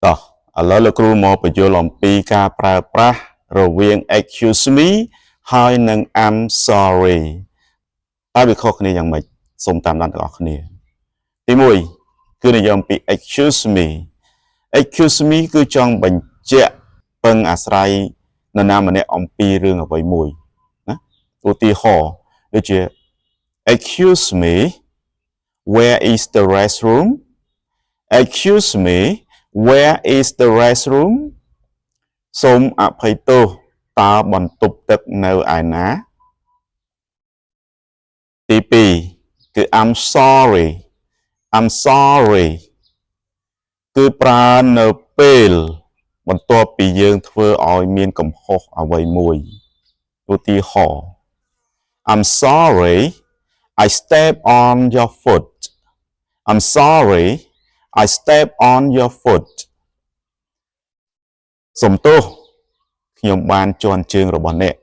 តោះឥឡូវលោកគ្រូមកបញ្យល់អំពីការប្រើប្រាស់រវាង excuse me ហើយនឹង I'm sorry តើវាខុសគ្នាយ៉ាងម៉េចសូមតាមដានទាំងអស់គ្នាទី1គឺនិយាយអំពី excuse me គឺចង់បញ្ជាក់ពឹងអាស្រ័យនរណាម្នាក់អំពីរឿងអ្វីមួយណាឧទាហរណ៍ដូចជា excuse me where is the restroom excuse me where is the restroom សូមអភ័យទោសតើបន្ទប់ទឹកនៅឯណាទី2គឺ I'm sorry គឺប្រើនៅពេលបន្ទាប់ពីយើងធ្វើឲ្យមានកំហុសអ្វីមួយឧទាហរណ៍ I'm sorry I step on your foot I'm sorry I step on your foot សំទោសខ្ញុំបានជន់ជើងរបស់អ្នក